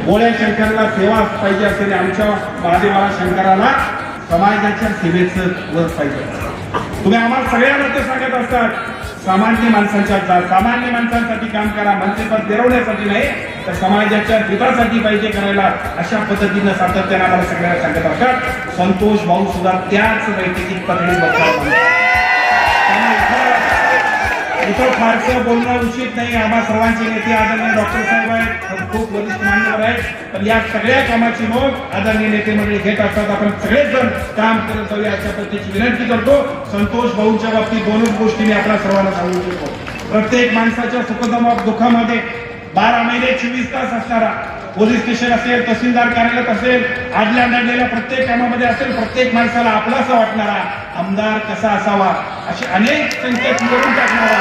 गोळ्या शंकराला सेवा पाहिजे असेल, आमच्या महादेवाला शंकराला समाजाच्या सेवेचं वर पाहिजे. तुम्ही आम्हाला सगळ्यांना ते सांगत असतात, सामान्य माणसांसाठी काम करा, मंत्रिपद मिरवण्यासाठी नाही तर समाजाच्या हितासाठी पाहिजे करायला, अशा पद्धतीनं सातत्याने आम्हाला सगळ्यांना सांगत असतात. संतोष भाऊ सुद्धा त्याच बैठकीत पकडे बसतात. इथं फारसं बोलणं उचित नाही. आम्हा सर्वांचे नेते आदरणीय डॉक्टर साहेब आहेत, खूप वरिष्ठ मान्यवर आहेत, पण या सगळ्या कामाची नोंद आदरणीय नेते मंडळी घेत असतात. आपण सगळेच जण काम करत जाऊया अशा पद्धतीची विनंती करतो. संतोष भाऊंच्या बाबतीत दोनच गोष्टी मी आपल्या सर्वांना सांगू शकतो. प्रत्येक माणसाच्या दुःखामध्ये 12 महिने 24 तास असणारा पोलीस स्टेशन असेल, तहसीलदार कार्यालयात असेल, आडल्या नडलेल्या प्रत्येक कामामध्ये असेल, प्रत्येक माणसाला आपलासा वाटणारा आमदार कसा असावा असे अनेक संकेत मिळवून टाकणारा,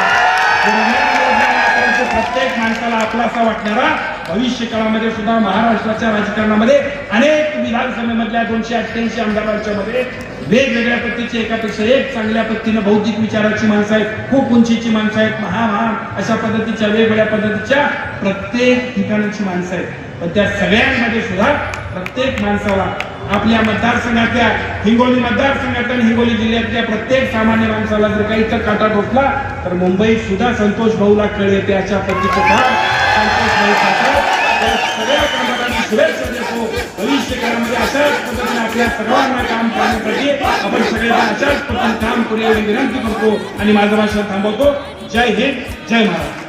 प्रत्येक माणसाला आपलासा वाटणारा, भविष्य काळामध्ये सुद्धा महाराष्ट्राच्या राजकारणामध्ये अनेक विधानसभेमधल्या 288 आमदारांच्या मध्ये वेगवेगळ्या पद्धतीचे एकापेक्षा एक चांगल्या पद्धतीने बौद्धिक विचाराची माणसं आहेत, खूप उंचीची माणसं आहेत, महान अशा पद्धतीच्या वेगवेगळ्या पद्धतीच्या प्रत्येक ठिकाणची माणसं आहेत. पण त्या सगळ्यांमध्ये सुद्धा प्रत्येक माणसाला आपल्या मतदारसंघातल्या हिंगोली मतदारसंघातल्या हिंगोली जिल्ह्यातल्या प्रत्येक सामान्य माणसाला जर काही तर काटा टोचला तर मुंबईत सुद्धा संतोष भाऊला कळ येते. अशा पद्धतीचं काम संतोष भाऊ करतात. सगळ्या कामांना शुभेच्छा देतो. भविष्य काळामध्ये अशाच पद्धतीने आपल्या सर्वांना काम करण्यासाठी आपण सगळेजण अशाच पद्धतीने काम करूया एवढी विनंती करतो आणि माझं भाषण थांबवतो. जय हिंद, जय महाराष्ट्र.